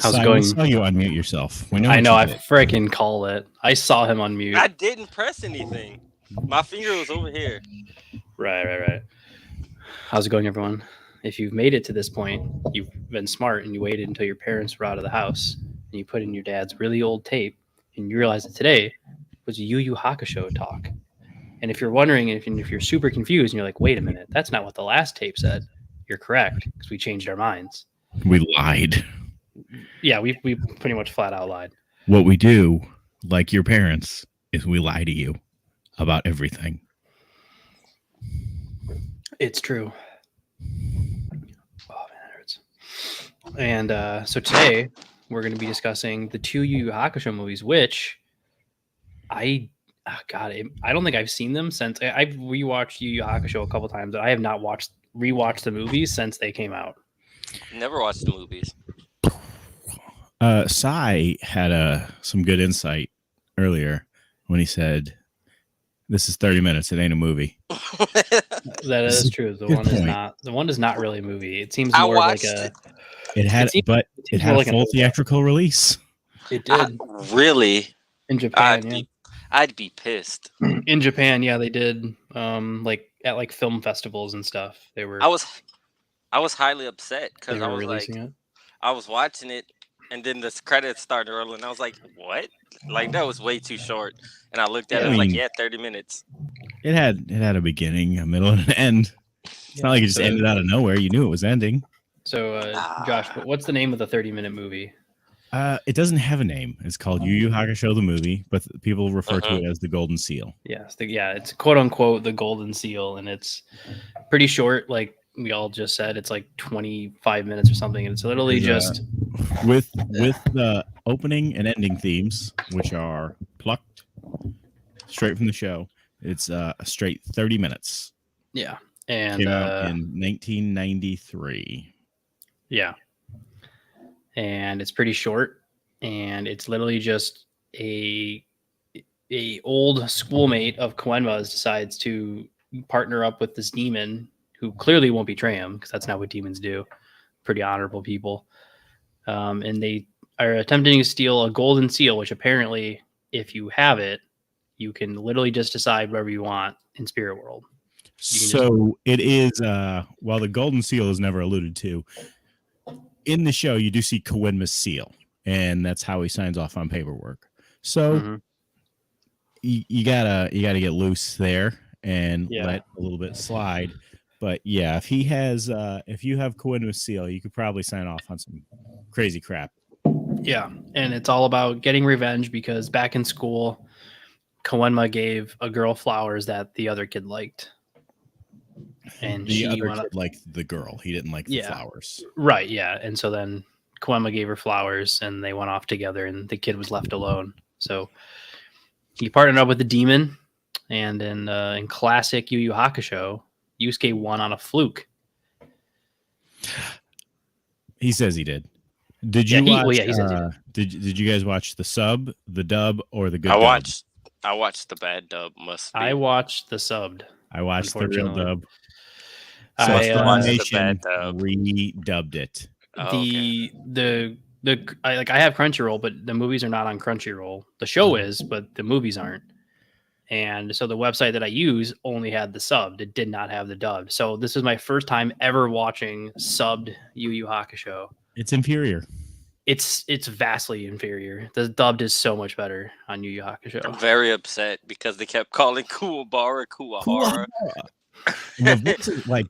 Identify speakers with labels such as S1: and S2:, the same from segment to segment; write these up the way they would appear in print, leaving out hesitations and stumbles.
S1: How's it
S2: I
S1: going?
S2: saw you unmute yourself. We know
S1: I
S2: what
S1: know,
S2: you
S1: I
S2: did.
S1: freaking call it. I saw him unmute.
S3: I didn't press anything. My finger was over here.
S1: Right. How's it going, everyone? If you've made it to this point, you've been smart and you waited until your parents were out of the house and you put in your dad's really old tape and you realize that today was Yu Hakusho talk. And if you're wondering, if you're super confused and you're like, wait a minute, that's not what the last tape said, you're correct because we changed our minds.
S2: We lied.
S1: Yeah, we pretty much flat out lied.
S2: What we do, like your parents, is we lie to you about everything.
S1: It's true. Oh man, that hurts. And so today we're going to be discussing the two Yu Hakusho movies, which I don't think I've seen them since I've rewatched Yu Hakusho a couple times, but I have not rewatched the movies since they came out.
S3: Never watched the movies.
S2: Sai had some good insight earlier when he said, "This is 30 minutes. It ain't a movie."
S1: That is true. The one is not really a movie. It seems
S3: I
S1: more like
S3: watched
S1: a.
S3: it.
S2: It had
S1: more
S2: a full theatrical release.
S1: It did
S3: Really?
S1: in Japan.
S3: I'd be pissed.
S1: In Japan, yeah, they did. Like at like film festivals and stuff. They were.
S3: I was highly upset because I was like,
S1: it.
S3: I was watching it, and then the credits started rolling. And I was like, what? Like that was way too short. And I looked at it, like, 30 minutes.
S2: It had a beginning, a middle, and an end. It's not like it just ended out of nowhere. You knew it was ending.
S1: So, Josh, what's the name of the 30-minute movie?
S2: It doesn't have a name. It's called Yu Hakusho the movie, but people refer to it as the Golden Seal.
S1: Yes, it's quote unquote the Golden Seal, and it's pretty short. Like we all just said, it's like 25 minutes or something, and it's literally just
S2: with the opening and ending themes, which are plucked straight from the show. It's a straight 30 minutes.
S1: Yeah, and
S2: came out in 1993.
S1: Yeah. And it's pretty short, and it's literally just a old schoolmate of Koenma's decides to partner up with this demon who clearly won't betray him because that's not what demons do. Pretty honorable people. And they are attempting to steal a golden seal, which apparently, if you have it, you can literally just decide whatever you want in Spirit World.
S2: So it is, while the golden seal is never alluded to, in the show, you do see Koenma's seal, and that's how he signs off on paperwork. So you gotta get loose there and let a little bit slide. But yeah, if you have Koenma's seal, you could probably sign off on some crazy crap.
S1: Yeah, and it's all about getting revenge because back in school, Koenma gave a girl flowers that the other kid liked. And
S2: the other kid liked the girl. He didn't like the flowers.
S1: Right, yeah. And so then Koenma gave her flowers and they went off together and the kid was left alone. So he partnered up with the demon, and in classic Yu Yu Hakusho, Yusuke won on a fluke.
S2: He says he did. Did you watch?
S1: He says he did.
S2: Did you guys watch the sub, the dub, or the good?
S3: I
S2: dub?
S3: watched the bad dub.
S1: I watched the subbed.
S2: I watched the real dub.
S1: So
S2: I watched the bad dub. Redubbed it.
S1: I have Crunchyroll, but the movies are not on Crunchyroll. The show is, but the movies aren't. And so the website that I use only had the subbed. It did not have the dubbed. So this is my first time ever watching subbed Yu Yu Hakusho.
S2: It's inferior.
S1: It's vastly inferior. The dubbed is so much better on Yu Yu Hakusho.
S3: I'm very upset because they kept calling Kuwabara Kuwahara.
S2: Like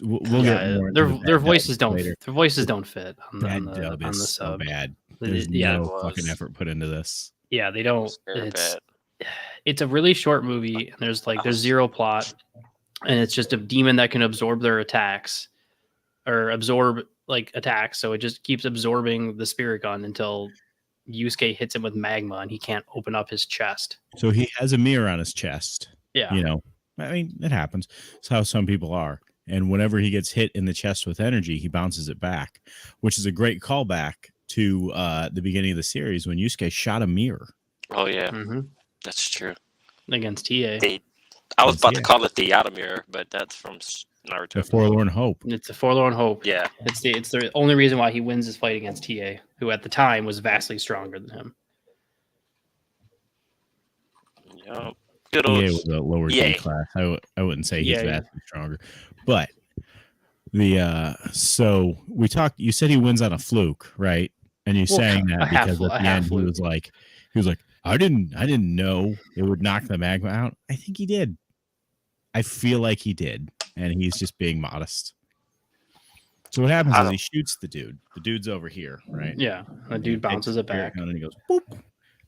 S2: we'll get more.
S1: Their voices don't later. Their voices don't fit on the
S2: so
S1: sub.
S2: bad. There's no fucking effort put into this.
S1: Yeah, they don't. It's a really short movie. And there's zero plot, and it's just a demon that can absorb their attacks, or absorb attacks. So it just keeps absorbing the spirit gun until Yusuke hits him with magma, and he can't open up his chest.
S2: So he has a mirror on his chest.
S1: Yeah,
S2: I mean, it happens. It's how some people are. And whenever he gets hit in the chest with energy, he bounces it back, which is a great callback to the beginning of the series when Yusuke shot a mirror.
S3: Oh, yeah. That's true.
S1: Against TA.
S3: I was about to call it the Yada mirror, but that's from Naruto.
S2: The Forlorn Hope.
S1: It's a forlorn hope.
S3: Yeah.
S1: It's the only reason why he wins his fight against TA, who at the time was vastly stronger than him.
S3: Yeah. Good
S2: EA
S3: old.
S2: was a lower D
S3: EA.
S2: class. I wouldn't say he's
S1: Yeah.
S2: vastly stronger, but the so we talked. You said he wins on a fluke, right? And you saying that because at the end he was like, I didn't know it would knock the magma out. I think he did. I feel like he did, and he's just being modest. So what happens is he shoots the dude. The dude's over here, right?
S1: Yeah, the dude bounces it back,
S2: and he goes boop,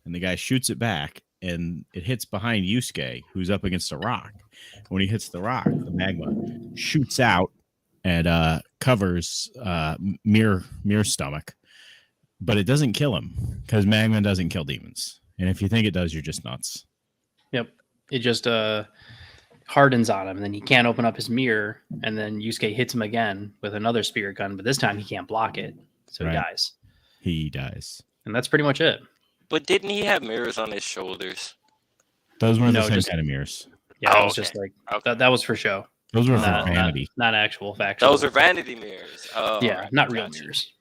S2: and the guy shoots it back, and it hits behind Yusuke, who's up against a rock. When he hits the rock, the magma shoots out and covers Mirror stomach, but it doesn't kill him because magma doesn't kill demons. And if you think it does, you're just nuts.
S1: Yep, it just hardens on him, and then he can't open up his mirror, and then Yusuke hits him again with another spirit gun, but this time he can't block it, so
S2: Right.
S1: he dies.
S2: He dies.
S1: And that's pretty much it.
S3: But didn't he have mirrors on his shoulders?
S2: Those weren't
S1: No,
S2: the same
S1: just-
S2: kind of mirrors.
S1: Yeah,
S3: Oh,
S1: it was just like that was for show.
S2: Those were for
S1: Not
S2: vanity.
S1: not actual factual.
S3: Those are vanity mirrors. Oh,
S1: yeah,
S3: right,
S1: not real
S3: gotcha.
S1: mirrors.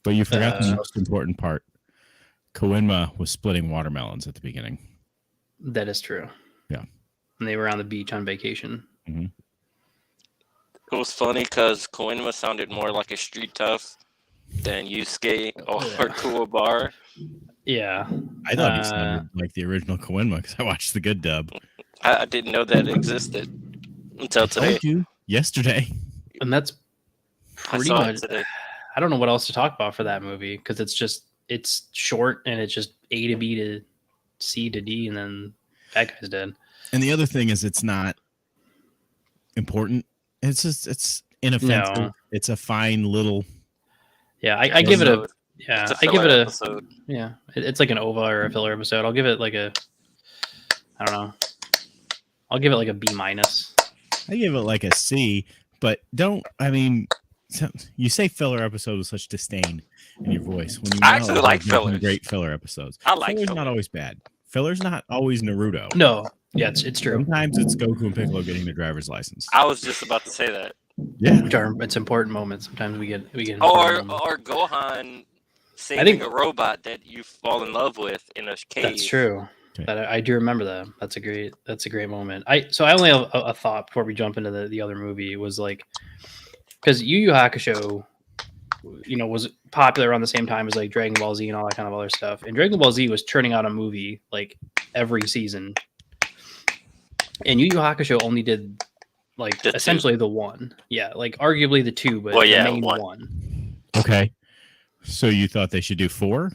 S2: But you forgot the most important part. Koenma was splitting watermelons at the beginning.
S1: That is true.
S2: Yeah.
S1: And they were on the beach on vacation.
S2: Mm-hmm.
S3: It was funny because Koenma sounded more like a street tough than Yusuke or Kuwabara.
S1: Yeah.
S2: I thought he sounded like the original Koenma because I watched the good dub.
S3: I didn't know that existed until today.
S2: Told you yesterday.
S1: And that's
S3: I
S1: pretty
S3: saw it
S1: much
S3: today.
S1: I don't know what else to talk about for that movie because it's short and it's just A to B to C to D and then that guy's dead.
S2: And the other thing is, it's not important. It's inoffensive.
S1: No.
S2: It's a fine little.
S1: Yeah, I give it a
S3: It's a
S1: I give it a
S3: episode.
S1: yeah. It's like an OVA or a filler episode. I'll give it like a I don't know. I'll give it like a B minus.
S2: I give it like a C, but don't. I mean, you say filler episode with such disdain in your voice when you
S3: I actually
S2: know
S3: like
S2: there's some
S3: fillers.
S2: great filler episodes.
S3: I like
S2: Filler's
S3: filler.
S2: not always bad. Filler's not always Naruto.
S1: No. Yeah, it's true.
S2: Sometimes it's Goku and Piccolo getting their driver's license.
S3: I was just about to say that.
S2: Yeah.
S1: Which are it's important moments. Sometimes we get
S3: Or
S1: important moments.
S3: or Gohan saving a robot that you fall in love with in a cave.
S1: That's true.
S2: Okay.
S1: That I do remember that. That's a great moment. I only have a thought before we jump into the other movie. It was like because Yu Hakusho, was popular around the same time as like Dragon Ball Z and all that kind of other stuff. And Dragon Ball Z was churning out a movie like every season. And Yu Hakusho only did like
S3: The
S1: essentially the one. Yeah, like arguably the two, but
S3: Well, yeah,
S1: the main
S3: one.
S1: one.
S2: Okay. So you thought they should do 4?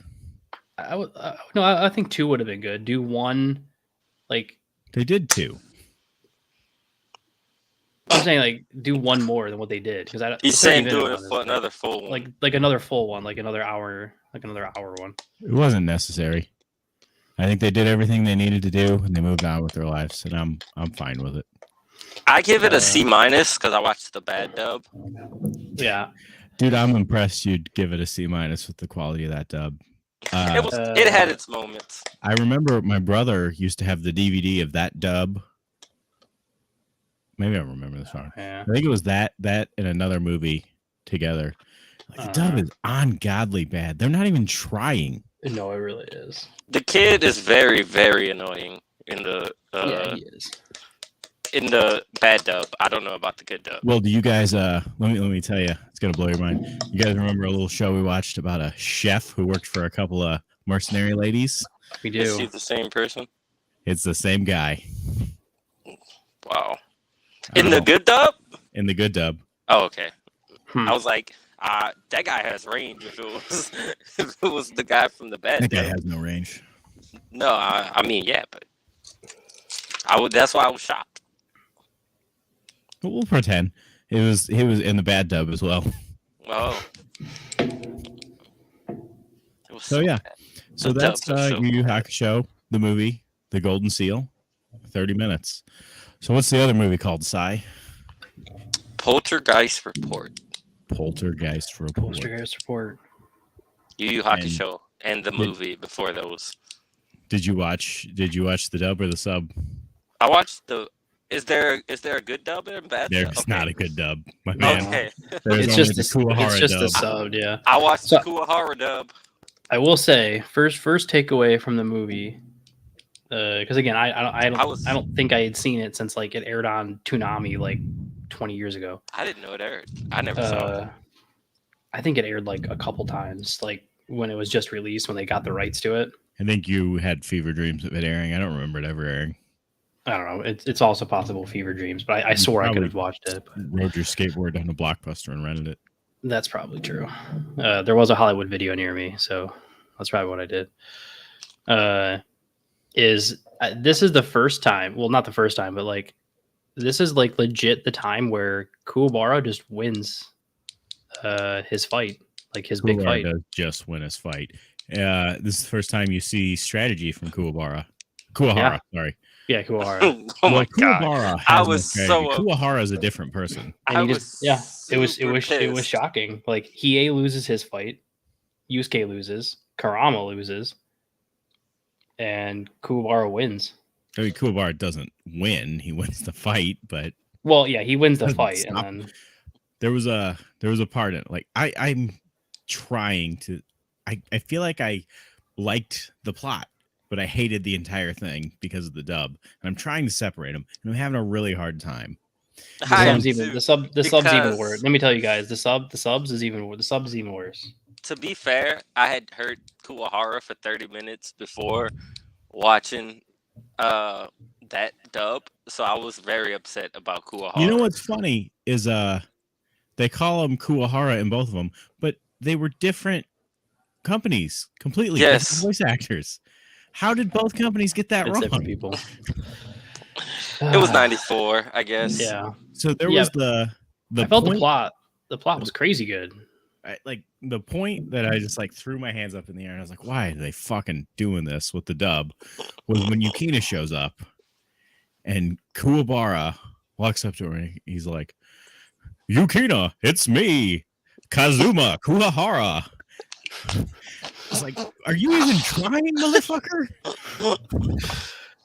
S1: I think 2 would have been good. Do 1, like
S2: They did 2.
S1: I'm saying like do 1 more than what they did because
S3: He's saying do it for another full one.
S1: like another full one, like another hour one.
S2: It wasn't necessary. I think they did everything they needed to do, and they moved on with their lives, and I'm fine with it.
S3: I give it a C minus because I watched the bad dub.
S1: Yeah,
S2: Dude, I'm impressed you'd give it a C minus with the quality of that dub.
S3: It had its moments.
S2: I remember my brother used to have the DVD of that dub. Maybe I remember this wrong.
S1: yeah.
S2: I think it was that and another movie together. Like, the dub is ungodly bad. They're not even trying.
S1: No, it really is.
S3: The kid is very, very annoying in the
S1: Yeah, he is.
S3: in the bad dub. I don't know about the good dub.
S2: Well, do you guys? Let me tell you, it's gonna blow your mind. You guys remember a little show we watched about a chef who worked for a couple of mercenary ladies?
S1: We
S3: Is
S1: do.
S3: he the same person?
S2: It's the same guy
S3: Wow. In the good dub?
S2: in the good dub.
S3: Oh, okay.
S1: Hmm.
S3: I was like, that guy has range. If it was the guy from the bad
S2: That guy
S3: dub.
S2: has no range.
S3: No, I mean, yeah, but that's why I was shocked.
S2: But we'll pretend he was in the bad dub as well.
S3: Oh. It was
S2: So yeah,
S3: bad.
S2: so
S3: The
S2: that's
S3: dubs are so
S2: Yu Yu
S3: bad.
S2: Hakusho, the movie, The Golden Seal, 30 minutes. So what's the other movie called, Sai?
S3: Poltergeist Report.
S2: Poltergeist Report.
S1: Poltergeist Report.
S3: Yu Yu Hakusho and the movie before those.
S2: Did you watch the dub or the sub?
S3: I watched the Is there a good dub and bad?
S2: There's not a good dub, my man.
S3: Okay.
S2: There's
S1: It's
S2: only
S1: just
S2: the
S1: it's
S2: Kuwahara
S1: just the
S2: dub.
S1: sub, yeah.
S3: I watched
S1: So-
S3: the Kuwahara dub.
S1: I will say first takeaway from the movie, because again, I don't think I had seen it since like it aired on Toonami like 20 years ago.
S3: I didn't know it aired. I never saw it.
S1: I think it aired like a couple times, like when it was just released, when they got the rights to it.
S2: I think you had fever dreams of it airing. I don't remember it ever airing.
S1: I don't know. It's also possible fever dreams, but I swore I could have watched it. But
S2: rode your skateboard down to Blockbuster and rented it.
S1: that's probably true. There was a Hollywood video near me, so that's probably what I did. This is the first time? Well, not the first time, but like this is like legit the time where Kuwabara just wins his fight, like his big fight.
S2: Does just win his fight. This is the first time you see strategy from Kuwahara. Sorry.
S1: Yeah, Kuwahara.
S3: Oh my god!
S2: Kuwahara
S3: I
S2: has no
S3: was
S2: strategy.
S3: so
S2: Kuwahara is a different person.
S1: And it was
S3: super
S1: shocking. Like Hiei loses his fight, Yusuke loses, Karama loses, and Kuwabara wins.
S2: I mean, Kuwahara doesn't win; he wins the fight. But
S1: well, yeah, he wins the
S2: Doesn't
S1: fight,
S2: stop.
S1: and then
S2: there was a part in it. Like I'm trying to. I feel like I liked the plot, but I hated the entire thing because of the dub. And I'm trying to separate them, and I'm having a really hard time.
S1: the sub's even worse. Let me tell you guys, the subs is even worse.
S3: To be fair, I had heard Kuwahara for 30 minutes before watching that dub, so I was very upset about Kuwahara.
S2: You know what's funny is they call him Kuwahara in both of them, but they were different companies, completely
S3: Yes.
S2: different voice actors. How did both companies get that
S1: It's
S2: wrong?
S1: different people.
S3: It was 94, I guess.
S1: Yeah,
S2: So there was the
S1: I felt
S2: point,
S1: the plot. The plot was crazy good.
S2: like the point that I just like threw my hands up in the air and I was like, why are they fucking doing this with the dub? Was when Yukina shows up and Kuwabara walks up to her and he's like, Yukina, it's me, Kazuma Kuwahara. It's like, are you even trying, motherfucker?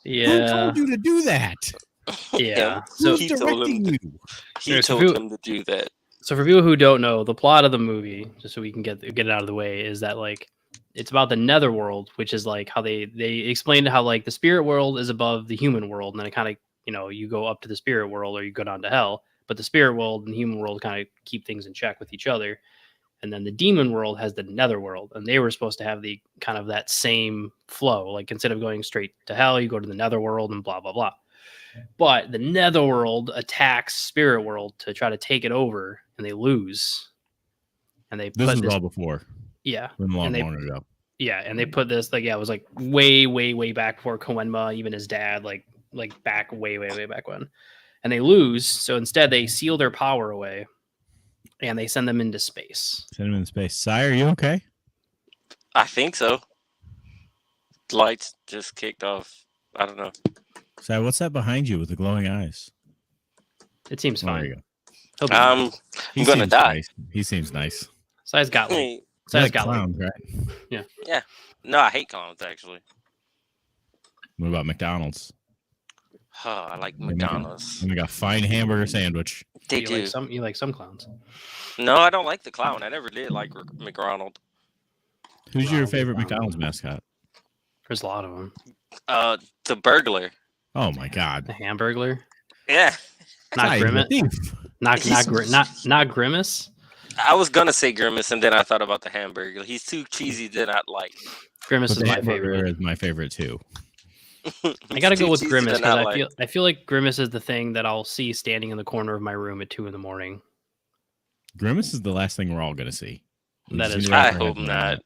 S1: Yeah,
S2: Who told you to do that?
S1: yeah.
S3: So
S2: Who's
S3: he told
S2: directing
S3: him.
S2: you?
S3: He
S1: There's
S3: told
S1: a few-
S3: him to do that.
S1: So for people who don't know, the plot of the movie, just so we can get it out of the way, is that like it's about the netherworld, which is like how they explained how like the spirit world is above the human world, and then it kind of, you know, you go up to the spirit world or you go down to hell, but the spirit world and the human world kind of keep things in check with each other. And then the demon world has the netherworld, and they were supposed to have the kind of that same flow. Like instead of going straight to hell, you go to the netherworld and blah blah blah. But the netherworld attacks spirit world to try to take it over, and they lose. And they
S2: This
S1: put
S2: is
S1: this,
S2: all before.
S1: yeah,
S2: Long
S1: and they-
S2: ago.
S1: yeah, and they put this like, yeah, it was like way back before Koenma, even his dad, like back way back when. And they lose, so instead they seal their power away, and they send them into space.
S2: Send him in space. Sire, are you okay?
S3: I think so. Lights just kicked off. I don't know.
S2: Sire, what's that behind you with the glowing eyes?
S1: It seems
S2: Oh, there
S1: fine.
S2: you go.
S1: He'll be
S3: I'm
S2: He
S3: gonna
S2: seems
S3: die.
S2: Nice. He seems nice.
S1: Size got like,
S3: You
S1: Size
S2: like
S1: got like,
S2: clowns, right?
S3: No, I hate clowns actually.
S2: What about McDonald's?
S3: Oh, I like
S2: They make a-
S3: McDonald's.
S2: They make a fine hamburger sandwich.
S3: They
S1: you
S3: do.
S1: like some clowns.
S3: No, I don't like the clown. I never did like McDonald.
S2: Who's your
S1: Ronald
S2: favorite
S1: McDonald.
S2: McDonald's mascot?
S1: There's a lot of them.
S3: The burglar.
S2: Oh my God!
S1: The Hamburglar,
S3: Yeah,
S1: not
S2: Sire, he's a
S1: Grimace,
S2: thief.
S1: not Grimace.
S3: I was gonna say Grimace, and then I thought about the hamburger. He's too cheesy to not like.
S1: Grimace
S2: But
S1: is
S2: the
S1: my
S2: hamburger
S1: favorite.
S2: is my favorite too.
S1: I gotta
S3: He's too
S1: go with
S3: cheesy
S1: Grimace
S3: to not
S1: because
S3: like.
S1: I feel like Grimace is the thing that I'll see standing in the corner of my room at 2 a.m.
S2: Grimace is the last thing we're all gonna see. We've
S1: That
S2: seen
S1: is
S2: it
S1: true.
S2: on
S3: I
S2: the
S3: hope
S2: internet.
S3: not.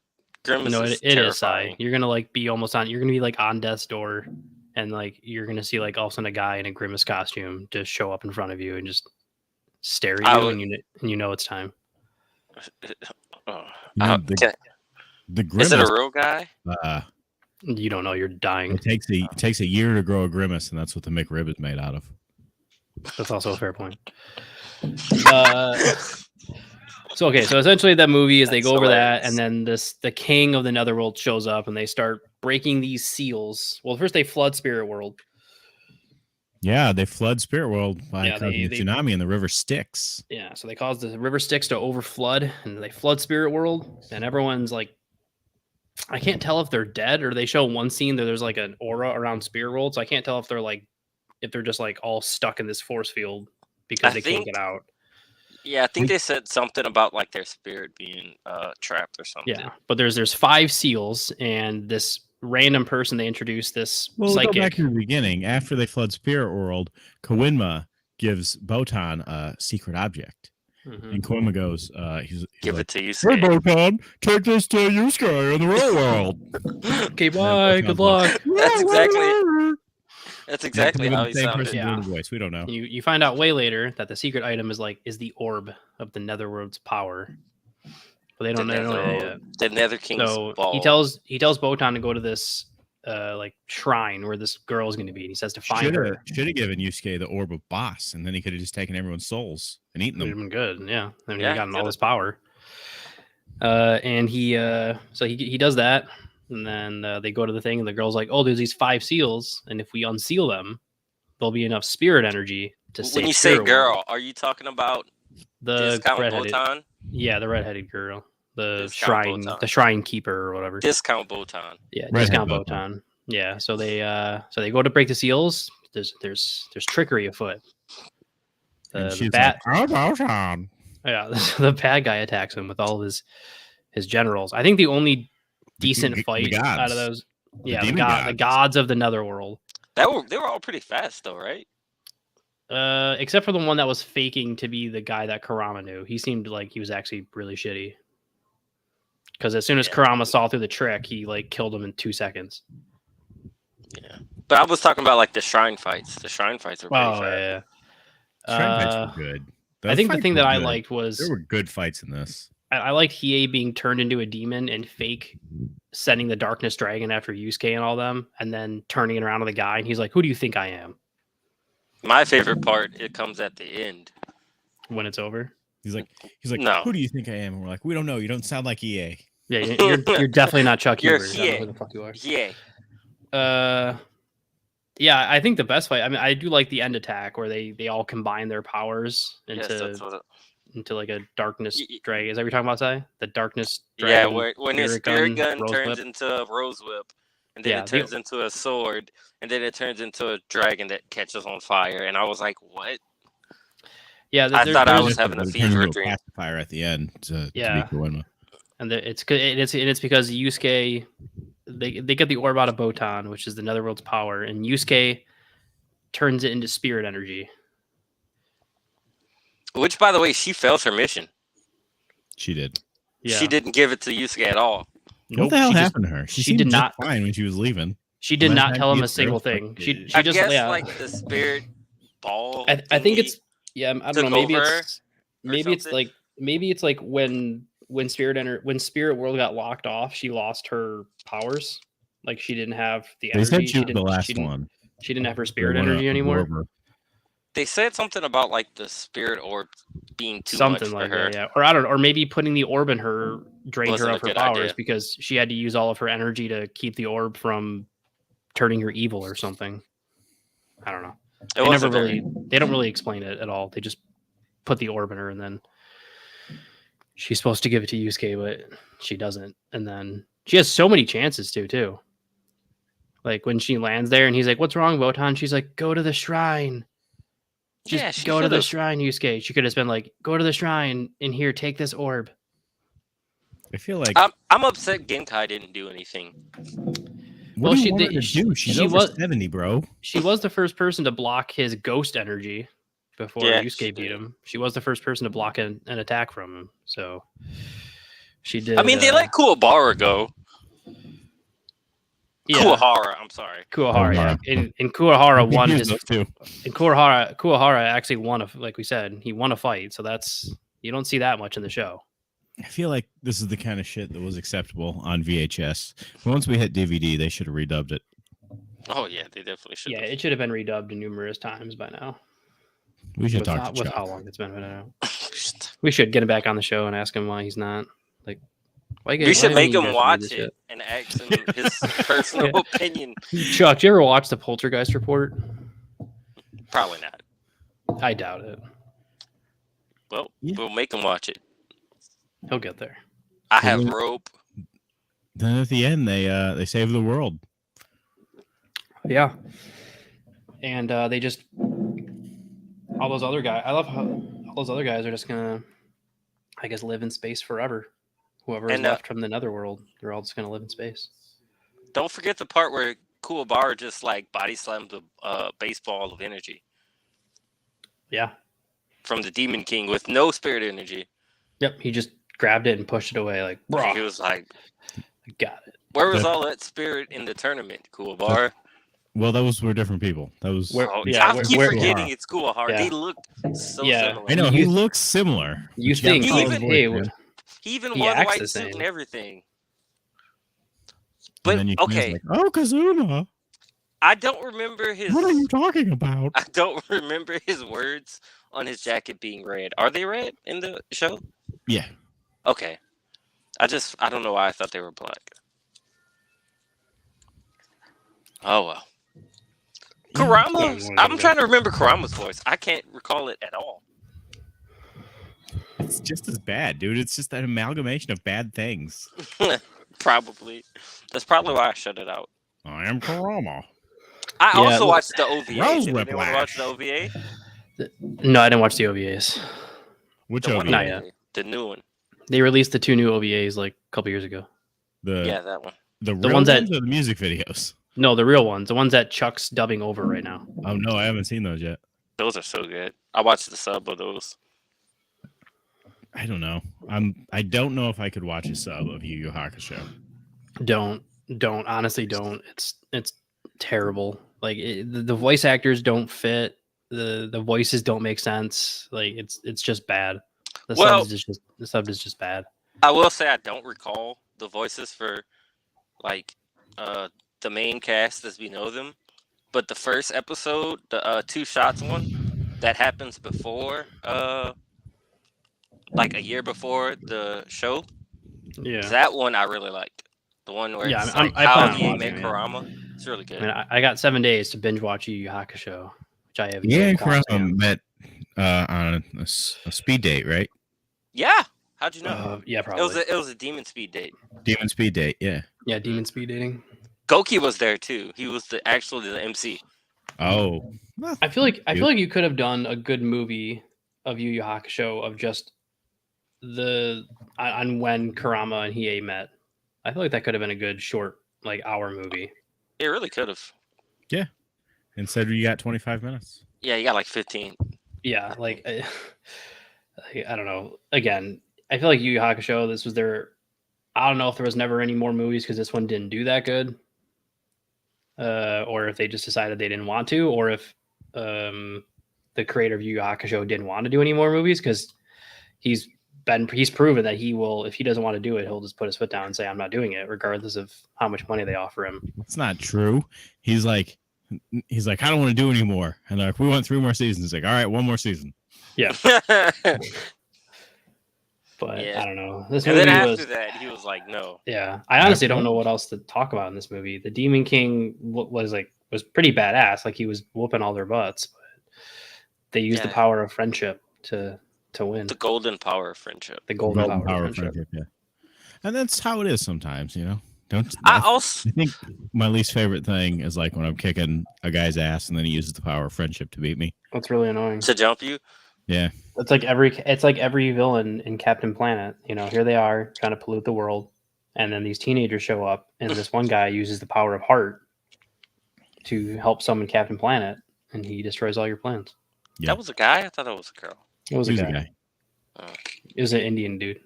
S3: Grimace
S1: No,
S3: is
S1: it is.
S3: terrifying.
S1: You're gonna like be almost on. You're gonna be like on death's door, and like you're gonna see like all of a sudden a guy in a Grimace costume just show up in front of you and just stare at
S3: I
S1: you,
S3: would-
S1: and you know it's time.
S3: Oh.
S2: You know,
S3: Can-
S2: the
S3: is
S2: Grimace.
S3: it a real guy?
S1: You don't know you're dying.
S2: It takes a year to grow a Grimace, and that's what the McRib is made out of.
S1: That's also a fair point. So essentially that movie is they
S3: That's
S1: go over that,
S3: hilarious.
S1: and then the king of the netherworld shows up, and they start breaking these seals. Well, first they flood spirit world,
S2: Yeah, they flood Spirit World by
S1: Yeah,
S2: causing a
S1: they-
S2: tsunami and the river Styx.
S1: Yeah, so they cause the river Styx to overflood, and they flood Spirit World, and everyone's like, I can't tell if they're dead, or they show one scene that there's like an aura around Spirit World, so I can't tell if they're just like all stuck in this force field because
S3: I
S1: they can't
S3: think-
S1: get out.
S3: Yeah, I think they said something about like their spirit being trapped or something.
S1: Yeah, but there's 5 seals, and this random person they introduced, this
S2: Well, we'll go back
S1: psychic.
S2: to the beginning. After they flood Spirit World, Kawinma gives Botan a secret object.
S1: Mhm.
S2: And Kawinma goes, he's
S3: Give
S2: like,
S3: it to you.
S2: "Hey, Botan, take this to Yusuke in the real world."
S1: Okay, bye. Good luck.
S3: That's exactly how he
S2: Same
S3: sounded.
S2: person doing the voice. We don't know.
S1: You find out way later that the secret item is the orb of the Netherworld's power, but they don't know that yet.
S3: The Nether King's
S1: So
S3: ball.
S1: he tells Botan to go to this like shrine where this girl is going to be, and he says to find her.
S2: Should have given Yusuke the orb of boss, and then he could have just taken everyone's souls and eaten
S1: Would have
S2: them.
S1: been good, yeah. I mean,
S3: Yeah,
S1: he gotten all
S3: could've.
S1: this power. And he does that, and then they go to the thing, and the girl's like, "Oh, there's these 5 seals, and if we unseal them, there'll be enough spirit energy to save."
S3: When you say
S1: Spirit
S3: girl,
S1: World."
S3: are you talking about
S1: The
S3: Discount
S1: redheaded,
S3: Botan?
S1: yeah, the redheaded girl, the
S3: Discount
S1: shrine,
S3: Botan.
S1: the shrine keeper or whatever.
S3: Discount Botan.
S1: Yeah,
S2: Redhead
S1: discount
S2: Botan.
S1: Botan. Yeah, so they go to break the seals. There's trickery afoot.
S2: And
S1: The
S2: she's
S1: bat,
S2: like, "Oh, Botan."
S1: yeah, the bad guy attacks him with all of his generals. I think the only decent
S2: The
S1: fight
S2: gods.
S1: out of those, yeah, the
S2: demon
S1: gods of the Netherworld.
S3: They were all pretty fast though, right?
S1: Except for the one that was faking to be the guy that Kurama knew. He seemed like he was actually really shitty. Because as soon as
S3: Yeah.
S1: Kurama saw through the trick, he like killed him in 2 seconds.
S3: Yeah. But I was talking about like the shrine fights. The shrine fights were pretty
S1: Oh
S3: fast.
S1: yeah.
S2: Shrine fights were good.
S1: I
S2: Those
S1: think the
S2: fights
S1: thing
S2: were
S1: that I
S2: good.
S1: liked was
S2: There were good fights in this.
S1: I liked Hiei being turned into a demon and fake sending the darkness dragon after Yusuke and all them, and then turning it around to the guy, and he's like, "Who do you think I am?"
S3: My favorite part, it comes at the end.
S1: When it's over.
S2: He's like,
S3: No.
S2: "Who do you think I am?" And we're like, "We don't know. You don't sound like EA."
S1: Yeah, you're definitely not Chuck
S3: You're
S1: Hubert. I don't know
S3: Hiei.
S1: who the fuck you are.
S3: Yeah.
S1: Yeah, I think the best fight. I mean, I do like the end attack where they all combine their powers
S3: Yes, that's what
S1: into like a darkness
S3: Y- y-
S1: dragon. Is that what you're talking about, Sai? The darkness
S3: yeah,
S1: dragon.
S3: when his spirit gun
S1: rose
S3: turns
S1: whip?
S3: into a rose whip, and then
S1: Yeah,
S3: it turns into a sword, and then it turns into a dragon that catches on fire. And I was like, what?
S1: Yeah,
S3: I thought I
S1: there's-
S3: was having a
S2: It turned
S3: fever
S2: into
S3: dream.
S2: pacifier at the end to
S1: Yeah.
S2: be Kawinma.
S1: and it's because Yusuke they get the orb out of Botan, which is the Netherworld's power, and Yusuke turns it into spirit energy.
S3: Which, by the way, she failed her mission.
S2: She did.
S1: Yeah.
S3: She didn't give it to Yusuke at all.
S2: What the hell
S1: she just-
S2: happened to her? She
S1: she
S2: seemed
S1: did
S2: just
S1: not-
S2: fine when she was leaving.
S1: She did
S2: Last
S1: not
S2: time
S1: tell
S2: she
S1: him a
S2: gets
S1: single
S2: there,
S1: thing.
S2: fuck
S1: She
S2: it.
S3: I
S1: just
S3: guess like the spirit ball.
S1: I think
S3: thingy.
S1: it's I don't
S3: took
S1: know. Maybe
S3: over
S1: it's
S3: or
S1: maybe it's like when Spirit World got locked off, she lost her powers. Like she didn't have the
S2: They
S1: energy.
S2: said she was the
S1: didn't-
S2: last
S1: she didn't-
S2: one.
S1: She didn't have her
S2: They
S1: spirit
S2: wanna
S1: energy anymore.
S2: absorb her.
S3: They said something about like the spirit orb being too
S1: Something
S3: much
S1: like
S3: for her.
S1: that, yeah. Or I don't know, or maybe putting the orb in her drained
S3: Wasn't
S1: her
S3: a
S1: of her
S3: good
S1: powers
S3: idea.
S1: because she had to use all of her energy to keep the orb from turning her evil or something. I don't know.
S3: It
S1: They never
S3: wasn't
S1: really
S3: very-
S1: they don't really explain it at all. They just put the orb in her and then she's supposed to give it to Yusuke, but she doesn't. And then she has so many chances too. Like when she lands there and he's like, "What's wrong, Botan?" She's like, "Go to the shrine." Just
S3: Yeah, she
S1: go to the
S3: could've-
S1: shrine, Yusuke. She could have been like, "Go to the shrine and here, take this orb."
S2: I feel like
S3: I'm upset Genkai didn't do anything.
S2: what
S1: well,
S2: do
S1: she-
S2: you want her
S1: they-
S2: to do? She's
S1: she
S2: over
S1: was-
S2: 70, bro.
S1: She was the first person to block his ghost energy before
S3: Yeah, she
S1: Yusuke beat
S3: did.
S1: him. She was the first person to block an attack from him. So she did.
S3: I mean, they let Kuwabara go.
S1: yeah,
S3: Kuwahara, I'm sorry.
S1: Kuwahara. Yeah.
S2: Kuwahara.
S1: And Kuwahara won
S2: Confuse
S1: his.
S2: those two.
S1: And Kuwahara actually won like we said, he won a fight. So that's you don't see that much in the show.
S2: I feel like this is the kind of shit that was acceptable on VHS. Once we hit DVD, they should have redubbed it.
S3: Oh yeah, they definitely should.
S1: Yeah, it should have been redubbed numerous times by now.
S2: We should
S1: With
S2: talk
S1: how,
S2: to
S1: with
S2: Chuck.
S1: how long it's been. I don't know. We should get him back on the show and ask him why he's not. Like, why
S3: We should
S1: why
S3: make
S1: haven't you
S3: him
S1: guys
S3: watch
S1: read this
S3: it and ask him his personal opinion.
S1: yet? Chuck, do you ever watch the Poltergeist report?
S3: Probably not.
S1: I doubt it.
S3: Well,
S2: Yeah.
S3: we'll make him watch it.
S1: He'll get there.
S3: I have rope.
S2: Then at the end, they save the world.
S1: Yeah. And they just all those other guys. I love how all those other guys are just gonna, I guess, live in space forever. Whoever is
S3: And,
S1: left from the netherworld, they're all just gonna live in space.
S3: Don't forget the part where Kuwabara just like body slammed the baseball of energy
S1: Yeah.
S3: from the Demon King with no spirit energy.
S1: Yep. He just grabbed it and pushed it away. Like, bro,
S3: He was like,
S1: I got it.
S3: "Where was all that spirit in the tournament, Kuwabara?"
S2: Well, those were different people. That was.
S3: I keep forgetting it's Kuwabara.
S1: Yeah.
S3: They looked so
S1: Yeah.
S3: similar.
S2: I know he looks similar.
S1: You
S2: but gotta
S1: think,
S2: call his
S3: even-
S2: voice,
S1: hey,
S2: man.
S3: He even
S1: He
S3: wore the
S1: acts
S3: white
S1: the
S3: suit
S1: same.
S3: and everything.
S2: And
S3: But
S2: then you can just
S3: okay,
S2: like, oh, Kazuma,
S3: I don't remember his.
S2: what are you talking about?
S3: I don't remember his words on his jacket being red. Are they red in the show?
S2: Yeah.
S3: Okay. I don't know why I thought they were black. Oh well. Kurama. I'm trying to remember Kurama's voice. I can't recall it at all.
S2: It's just as bad, dude. It's just an amalgamation of bad things.
S3: Probably. That's probably why I shut it out.
S2: I am Kurama.
S3: I
S1: Yeah,
S3: also
S1: look-
S3: watched the OVA.
S2: Rose
S3: Did anyone watch
S2: Whiplash.
S3: the OVA?
S1: No, I didn't watch the OVAs.
S2: Which
S3: The
S2: OVA?
S1: Not yet.
S3: The new one.
S1: They released the 2 new OVAs like a couple years ago.
S3: Yeah, that one.
S2: The real
S1: ones
S2: ones
S1: that-
S2: or the music videos?
S1: No, the real ones, the ones that Chuck's dubbing over right now.
S2: Oh no, I haven't seen those yet.
S3: Those are so good. I watched the sub of those.
S2: I don't know. I don't know if I could watch a sub of Yu Hakusho.
S1: Don't honestly don't. It's terrible. Like the voice actors don't fit. The voices don't make sense. Like it's just bad. The sub is just bad.
S3: I will say I don't recall the voices for like the main cast as we know them, but the first episode, the 2 shots one that happens before like a year before the show,
S1: Yeah.
S3: that one I really liked. The one where
S1: Yeah,
S3: it's
S1: I
S3: like
S1: plan
S3: how
S1: on
S3: he
S1: watching
S3: met
S1: it.
S3: Kurama. It's really good.
S1: I mean, I got 7 days to binge watch Yu Hakusho, which I have.
S2: Yeah,
S1: no qualms
S2: Kurama
S1: in.
S2: met on a speed date, right?
S3: Yeah. How'd you know?
S1: Yeah,
S3: it
S1: probably.
S3: was a demon speed date.
S2: Demon speed date, yeah.
S1: Yeah, demon speed dating.
S3: Goki was there too. He was the MC.
S2: Oh,
S1: I feel like you could have done a good movie of Yu Hakusho of just on when Kurama and Hiei met. I feel like that could have been a good short like hour movie.
S3: It really could have.
S2: instead you got 25 minutes.
S3: Yeah, you got like 15.
S1: Yeah, like I don't know. Again, I feel like Yu Hakusho. This was their. I don't know if there was never any more movies because this one didn't do that good, or if they just decided they didn't want to, or if the creator of Yu Hakusho didn't want to do any more movies because he's proven that he will, if he doesn't want to do it, he'll just put his foot down and say I'm not doing it, regardless of how much money they offer him.
S2: That's not true. He's like, I don't want to do anymore. And they're like, we want 3 more seasons. He's like, all right, 1 more season.
S1: Yeah, but
S3: Yeah.
S1: I don't know. This
S3: And
S1: movie
S3: then
S1: was.
S3: after that, he was like, no.
S1: Yeah, I honestly don't know what else to talk about in this movie. The Demon King was pretty badass. Like he was whooping all their butts, but they used the
S3: Yeah.
S1: power of friendship to win.
S3: The golden power of friendship.
S1: The golden
S2: Golden
S1: power of friendship.
S2: yeah. And that's how it is sometimes, you know.
S3: I
S2: I
S3: also
S2: think my least favorite thing is like when I'm kicking a guy's ass and then he uses the power of friendship to beat me.
S1: That's really annoying.
S3: to jump you.
S2: Yeah.
S1: It's like every villain in Captain Planet. You know, here they are trying to pollute the world, and then these teenagers show up, and this one guy uses the power of heart to help summon Captain Planet, and he destroys all your plans.
S2: Yeah.
S3: That was a guy? I thought that was a girl.
S1: It was
S2: Who's
S1: a
S2: the
S1: guy.
S2: guy?
S1: It was an Indian dude.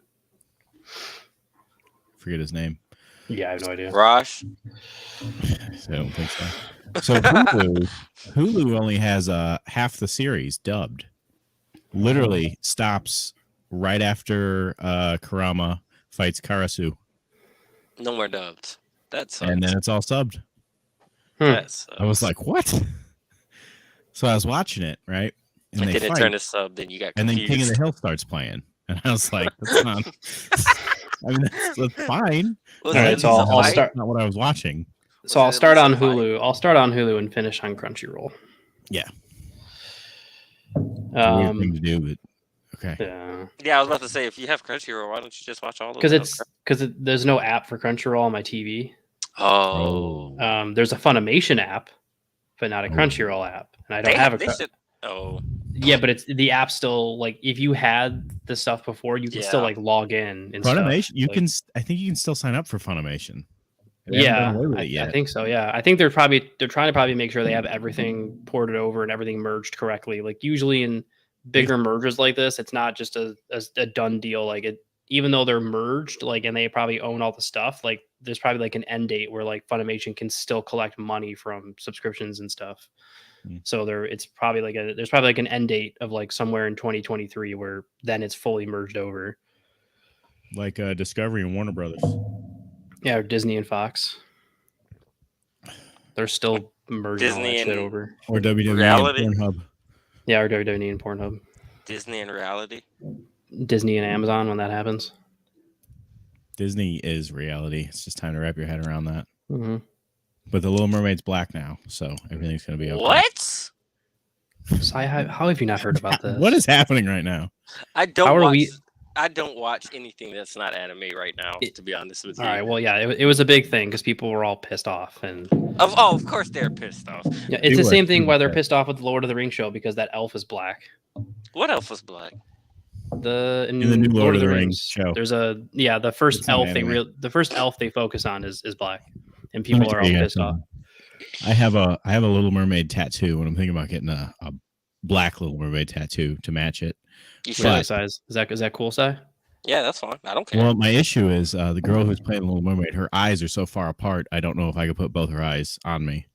S2: Forget his name.
S1: Yeah, I have no idea.
S3: Rosh.
S2: I don't think so. So Hulu only has half the series dubbed. Literally stops right after Kurama fights Karasu,
S3: No more dubs. That sucks.
S2: and then it's all subbed.
S3: That sucks.
S2: I was like, "What?" So I was watching it, right?
S3: and
S2: they
S3: then it
S2: fight,
S3: turned to sub, then you got
S2: and then
S3: confused.
S2: King of the Hill starts playing, and I was like, "That's not." I mean, that's fine.
S3: Was
S1: All right,
S3: it
S1: so
S3: a
S1: I'll
S3: fight?
S1: start-
S2: That's not what I was watching.
S1: So I'll
S3: Was it
S1: start
S3: at
S1: on
S3: least a fight?
S1: Hulu. I'll start on Hulu and finish on Crunchyroll.
S2: Yeah. It's a weird thing to do, but okay.
S3: Yeah, I was about to say, if you have Crunchyroll, why don't you just watch all of
S1: Because
S3: it?
S1: there's no app for Crunchyroll on my TV.
S3: Oh.
S1: There's a Funimation app, but not a Crunchyroll app, and I don't have a.
S3: Oh.
S1: Yeah, but it's the app still like if you had the stuff before, you can still like log in and
S2: Funimation.
S1: stuff.
S2: You can. I think you can still sign up for Funimation.
S1: Yeah, I think so. Yeah, I think they're trying to probably make sure they have everything ported over and everything merged correctly. Like usually in bigger mergers like this, it's not just a done deal. Like it, even though they're merged, like and they probably own all the stuff. Like there's probably like an end date where like Funimation can still collect money from subscriptions and stuff. So there's probably like an end date of like somewhere in 2023 where then it's fully merged over.
S2: Like Discovery and Warner Brothers.
S1: Yeah, or Disney and Fox. They're still merging
S3: Disney
S1: all that shit
S3: and
S1: over.
S2: Or WWE
S3: Reality?
S2: and Pornhub.
S1: Yeah, or WWE and Pornhub.
S3: Disney and Reality.
S1: Disney and Amazon when that happens.
S2: Disney is reality. It's just time to wrap your head around that.
S1: Mm-hmm.
S2: But the Little Mermaid's black now, so everything's going to be okay.
S3: What?
S1: So how have you not heard about this?
S2: What is happening right now?
S3: I don't watch anything that's not anime right now, to be honest with you.
S1: All right, well, yeah, it was a big thing because people were all pissed off, and
S3: of course they're pissed off.
S1: Yeah, it's the same thing why they're pissed off with the Lord of the Rings show because that elf is black.
S3: What elf was black?
S2: In the new Lord of the Rings show.
S1: There's the first elf they focus on is black, and people are all pissed off.
S2: I have a Little Mermaid tattoo, and I'm thinking about getting a black Little Mermaid tattoo to match it.
S3: You should.
S1: Size is that cool, Si?
S3: Yeah, that's fine. I don't care.
S2: Well, my issue is the girl who's playing Little Mermaid. Her eyes are so far apart. I don't know if I could put both her eyes on me.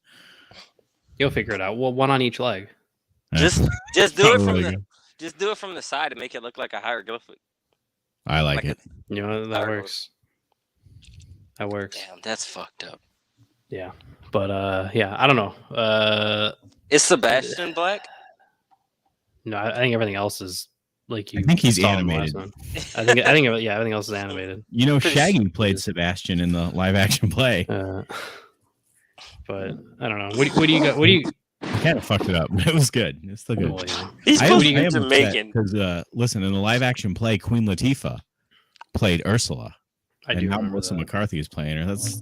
S1: You'll figure it out. Well, one on each leg.
S3: Just do it from the side and make it look like a hieroglyphic.
S2: I like it.
S1: You know that works. That works.
S3: Damn, that's fucked up.
S1: Yeah, but I don't know.
S3: Is Sebastian black?
S1: No, I think everything else is like you.
S2: I think he's animated.
S1: I think everything else is animated.
S2: You know, Shaggy played Sebastian in the live action play.
S1: But I don't know. What do you got? What do you?
S2: Kind of fucked it up, but it was good. It's still good.
S3: Well, yeah. He's supposed to be Jamaican.
S2: Because listen, in the live action play, Queen Latifah played Ursula. And now Melissa McCarthy is playing her. That's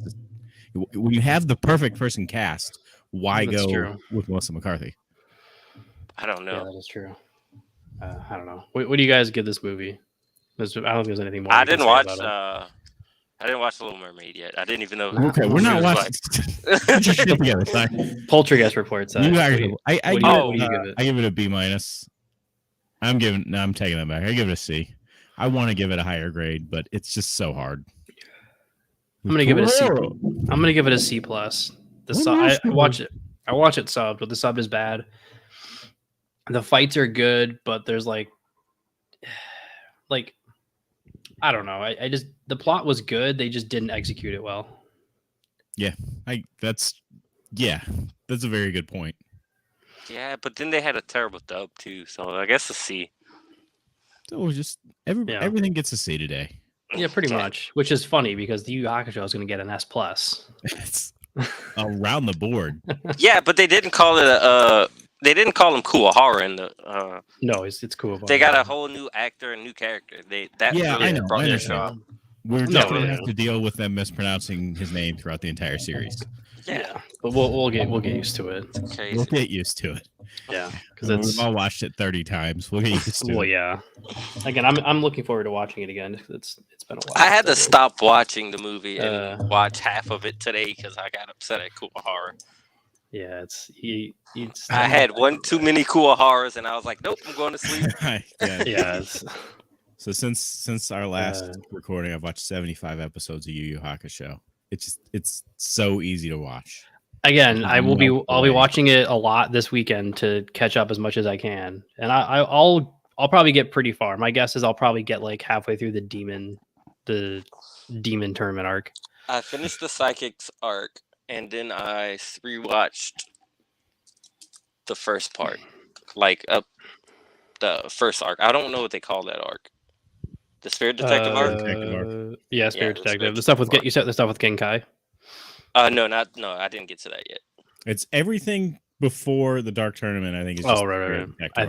S2: when you have the perfect person cast. Why go with Melissa McCarthy?
S3: I don't know.
S1: Yeah, that is true. I don't know. What do you guys give this movie? I don't think there's anything more.
S3: I didn't watch The Little Mermaid yet. I didn't even know.
S2: Okay, we're not watching. Put your shit together.
S1: Poltergeist reports.
S2: I give it a B minus. I'm taking that back. I give it a C. I want to give it a higher grade, but it's just so hard.
S1: I'm gonna give it a C. I'm gonna give it a C plus. I watch it subbed, but the sub is bad. The fights are good, but there's like I don't know. The plot was good. They just didn't execute it well.
S2: Yeah, that's a very good point.
S3: Yeah, but then they had a terrible dub too, so I guess a C.
S2: So just everything gets a C today.
S3: Yeah,
S1: pretty much. Which is funny because the Yu Hakusho is going to get an S plus.
S2: It's around the board.
S3: Yeah, but they didn't call it they didn't call him Kuwahara in the.
S1: No, it's Kuwahara.
S3: They got a whole new actor and new character.
S2: I know. We're definitely have to deal with them mispronouncing his name throughout the entire series.
S3: Yeah,
S1: but we'll get used to it.
S2: We'll get used to it.
S1: Yeah, because
S2: we've all watched it 30 times. We'll get used to it.
S1: Well, yeah. Again, I'm looking forward to watching it again. It's been a while.
S3: I had to stop watching the movie and watch half of it today because I got upset at Kuwahara.
S1: Yeah,
S3: I had one too many Kuwaharas, and I was like, nope, I'm going to sleep.
S1: Yeah.
S2: So since our last recording, I've watched 75 episodes of Yu Hakusho. It's so easy to watch.
S1: Again, I'll be watching it a lot this weekend to catch up as much as I can, and I'll probably get pretty far. My guess is I'll probably get like halfway through the demon tournament arc.
S3: I finished the psychics arc, and then I rewatched the first part, the first arc. I don't know what they call that arc. The Spirit Detective arc?
S1: Yeah, Spirit Detective. The stuff with you said the stuff with Genkai.
S3: No, I didn't get to that yet.
S2: It's everything before the Dark Tournament. I think it's just
S1: right.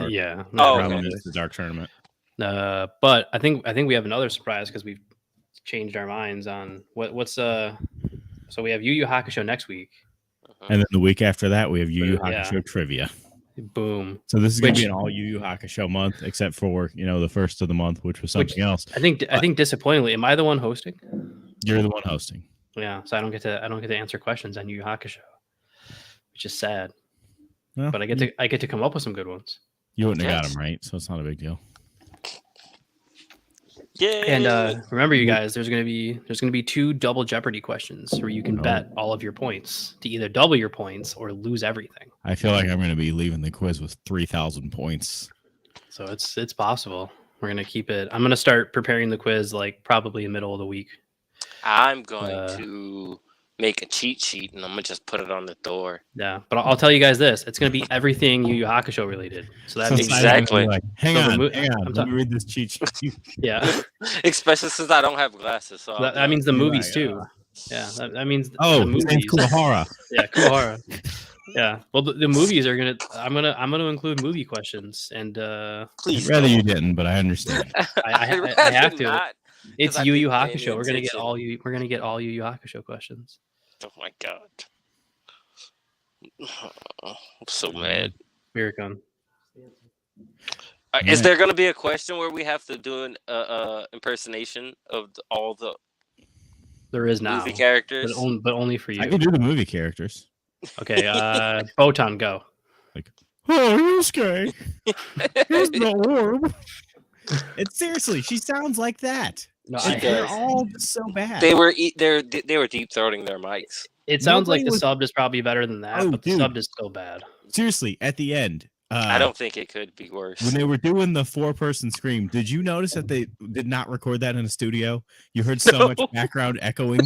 S1: Yeah.
S3: Oh,
S2: Probably
S3: okay.
S2: missed the Dark Tournament.
S1: But I think we have another surprise because we've changed our minds on what's So we have Yu Hakusho next week,
S2: And then the week after that, we have Yu
S1: Yeah.
S2: Hakusho trivia.
S1: Boom.
S2: So this is going to be an all Yu Hakusho month, except for the first of the month, which was something else.
S1: I think disappointingly, am I the one hosting?
S2: You're the one hosting.
S1: Yeah, so I don't get to answer questions on Yu Hakusho, which is sad.
S2: Well,
S1: but I get to come up with some good ones.
S2: You wouldn't have got them right, so it's not a big deal.
S3: Yeah.
S1: And remember, you guys, there's gonna be 2 double Jeopardy questions where you can bet all of your points to either double your points or lose everything.
S2: I feel like I'm going to be leaving the quiz with 3,000 points.
S1: So it's possible. We're gonna keep it. I'm gonna start preparing the quiz like probably in the middle of the week.
S3: I'm going to make a cheat sheet and I'm gonna just put it on the door.
S1: Yeah, but I'll tell you guys this: it's gonna be everything Yu Yu Hakusho related. So that means
S3: Exactly.
S2: Like, hang on. Let me read this cheat sheet.
S1: Yeah.
S3: Especially since I don't have glasses. So
S1: that means the movies too. Yeah, that means
S2: the
S1: movies.
S2: Kuwahara.
S1: Yeah, Kuwahara. Yeah. Well, the movies are gonna. I'm gonna include movie questions and.
S3: Please.
S2: I'd rather you didn't, but I understand.
S1: I have to.
S3: Not,
S1: it's
S3: I
S1: Yu Yu
S3: didn't pay
S1: Hakusho.
S3: any
S1: We're gonna get
S3: attention.
S1: We're gonna get all Yu Yu Hakusho questions.
S3: Oh my god. I'm so mad.
S1: Miracon.
S3: Is there going to be a question where we have to do an impersonation of all the
S1: There is now
S3: movie characters?
S1: but only for you.
S2: I can do the movie characters.
S1: Okay, Botan, go.
S2: Oh, Yusuke. Here's the orb. It's seriously, she sounds like that.
S1: No,
S2: They're all so bad.
S3: They were deep throating their mics.
S1: It sounds like the sub is probably better than that, but the sub is still bad.
S2: Seriously, at the end.
S3: I don't think it could be worse.
S2: When they were doing the 4-person scream, did you notice that they did not record that in a studio? You heard so much background echoing.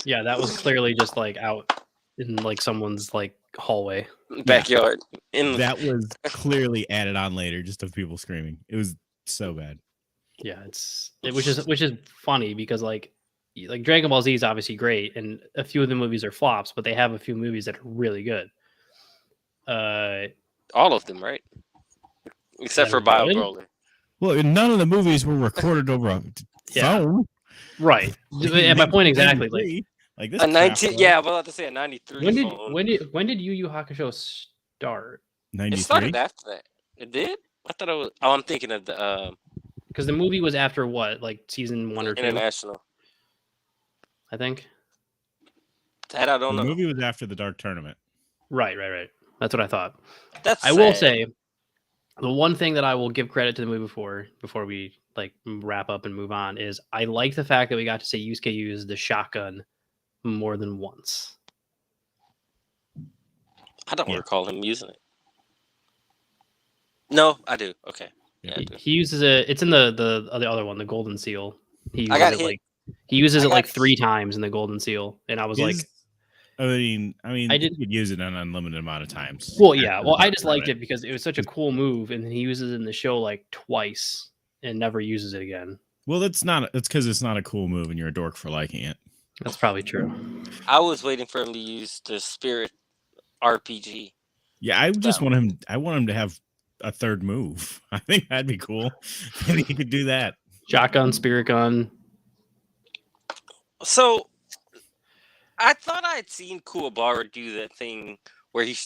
S1: Yeah, that was clearly just like out in like someone's like hallway.
S3: Backyard.
S2: That was clearly added on later, just of people screaming. It was so bad.
S1: Yeah, which is funny because like Dragon Ball Z is obviously great, and a few of the movies are flops, but they have a few movies that are really good.
S3: All of them, right? Except for Bio Brawler.
S2: Well, none of the movies were recorded over a phone.
S1: Right. And my point exactly.
S2: Like this.
S3: A 19. Yeah, I was about to say a 93.
S1: When did Yu Yu Hakusho start?
S2: 93.
S3: It started after that. It did. I thought it was. Oh, I'm thinking of the.
S1: Because the movie was after what, like season 1 or 2?
S3: International.
S1: I think.
S3: That I don't know.
S2: The movie was after the Dark Tournament.
S1: Right. That's what I thought.
S3: That's.
S1: I will say, the one thing that I will give credit to the movie before we like wrap up and move on is I like the fact that we got to see Yusuke use the shotgun more than once.
S3: I don't recall him using it. No, I do. Okay. Yeah,
S1: he uses it. It's in the other one, the Golden Seal. He uses it like 3 times in the Golden Seal, and I was like,
S2: I mean, you could use it an unlimited amount of times.
S1: Well, yeah. Well, I just liked it because it was such a cool move, and he uses it in the show like twice and never uses it again.
S2: Well, it's because it's not a cool move, and you're a dork for liking it.
S1: That's probably true.
S3: I was waiting for him to use the Spirit RPG.
S2: Yeah, I just want him. I want him to have a third move. I think that'd be cool. And he could do that.
S1: Shotgun, spirit gun.
S3: So, I thought I had seen Kuwabara do that thing where he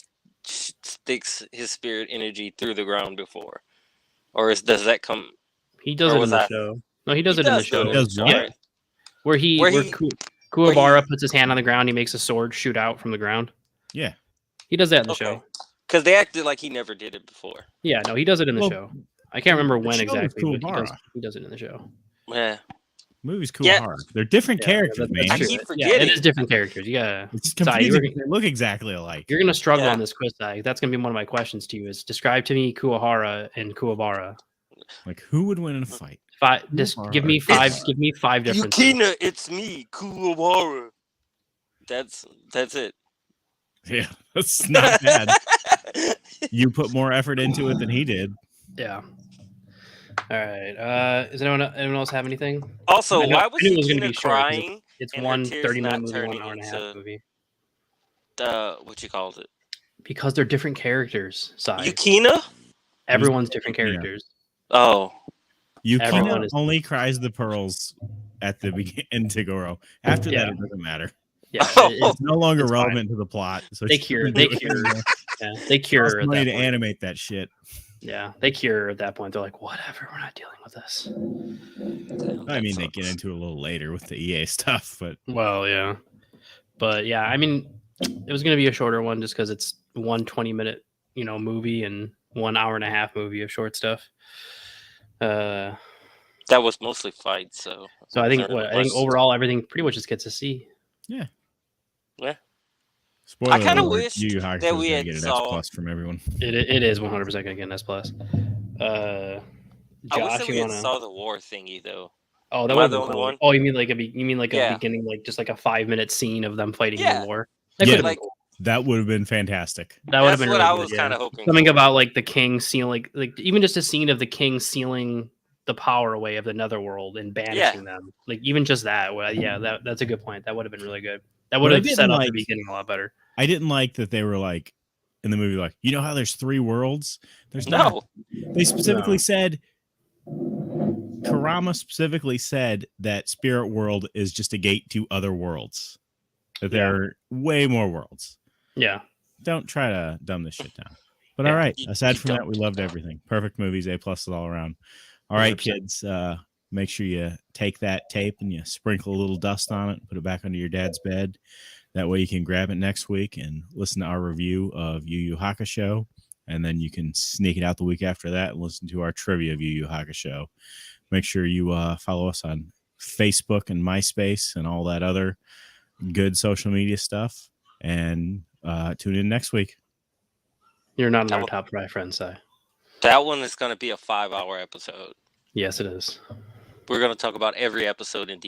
S3: sticks his spirit energy through the ground before, or does that come?
S1: He does it in the show. No, he does it in the show.
S2: He does what?
S1: Yeah. Where Kuwabara puts his hand on the ground, he makes a sword shoot out from the ground.
S2: Yeah,
S1: he does that in the show.
S3: Because they acted like he never did it before.
S1: Yeah, no, he does it in the show. I can't remember when exactly, but he does it in the show.
S3: Yeah.
S2: Movie's cool hard. They're different characters, man.
S3: I keep forgetting.
S1: Yeah, it is different characters.
S2: It's confusing. They look exactly alike.
S1: You're gonna struggle on this quiz, Sai. That's gonna be one of my questions to you. Is describe to me Kuwahara and Kuwabara.
S2: Like who would win in a fight?
S1: Give me 5 differences.
S3: Yukina, it's me, Kuwabara. That's it.
S2: Yeah, that's not bad. You put more effort into it than he did.
S1: Yeah. All right. Does anyone else have anything?
S3: Also, why was Yukina crying?
S1: It's 1 30-minute movie, 1 hour and a half movie.
S3: What you called it?
S1: Because they're different characters, Sai.
S3: Yukina?
S1: Everyone's different
S2: Yukina?
S1: characters.
S3: Oh,
S1: Everyone
S2: Yukina
S1: is-
S2: only cries the pearls at the beginning in Toguro. After that,
S1: Yeah.
S2: it doesn't matter.
S1: Yeah,
S2: It's no longer
S1: It's
S2: relevant to the plot. So
S1: they
S2: she
S1: cure.
S2: doesn't
S1: They
S2: do it
S1: cure.
S2: anymore.
S1: Yeah, they
S2: Costs
S1: cure at
S2: money
S1: that
S2: to
S1: point.
S2: animate that shit.
S1: Yeah, they cure at that point. They're like, whatever, we're not dealing with this.
S3: damn,
S2: I
S3: that
S2: mean, they get
S3: sucks.
S2: into it a little later with the EA stuff, but
S1: Well, yeah, but yeah, I mean, it was gonna be a shorter one just because it's 1 20-minute, movie and 1 hour and a half movie of short stuff.
S3: That was mostly fights, so
S1: So I think
S3: wasn't really
S1: I think
S3: much.
S1: overall everything pretty much just gets to see.
S3: Yeah.
S2: spoiler
S3: I kinda
S2: alert,
S3: wished
S2: Yu Yu Hakusho
S3: that
S2: is
S3: we
S2: going
S3: had
S2: to get an
S3: saw-
S2: S+ from everyone.
S1: It is 100% gonna get an S+.
S3: I wish
S1: Josh,
S3: that
S1: you
S3: we had
S1: wanna?
S3: saw the war thingy though.
S1: Oh, that
S3: Am I
S1: would
S3: the
S1: have
S3: only
S1: been cool.
S3: one?
S1: Oh, you mean like a
S3: Yeah.
S1: beginning, like just like a 5-minute scene of them fighting in
S3: Yeah.
S1: the war? That
S2: Yeah.
S1: could have been
S3: Like-
S1: cool.
S2: That would have been fantastic.
S1: That would have
S3: That's
S1: been
S3: what
S1: really
S3: I
S1: good,
S3: was
S1: yeah.
S3: kind of hoping.
S1: Something
S3: for.
S1: about like the king sealing, like even just a scene of the king sealing the power away of the netherworld and banishing them. Like even just that. Well, yeah, that's a good point. That would have been really good. That would
S2: But I
S1: have
S2: didn't
S1: set up the
S2: like-
S1: beginning a lot better.
S2: I didn't like that they were like in the movie, like, you know how there's 3 worlds? There's not.
S3: No.
S2: They specifically
S1: No.
S2: said, Kurama specifically said that Spirit World is just a gate to other worlds. That there are way more worlds.
S1: Yeah.
S2: Don't try to dumb this shit down. But
S1: Yeah.
S2: all right,
S3: You-
S2: aside
S3: you
S2: from that, we
S3: don't.
S2: loved everything. Perfect movies, A+ all around. All right,
S1: 100%.
S2: kids, make sure you take that tape and you sprinkle a little dust on it and put it back under your dad's bed. That way you can grab it next week and listen to our review of Yu Yu Hakusho. And then you can sneak it out the week after that and listen to our trivia of Yu Yu Hakusho. Make sure you follow us on Facebook and MySpace and all that other good social media stuff. And tune in next week.
S1: You're not in
S3: That
S1: our
S3: wa-
S1: top 5 friends, Si.
S3: That one is going to be a 5-hour episode.
S1: Yes, it is.
S3: We're going to talk about every episode in detail.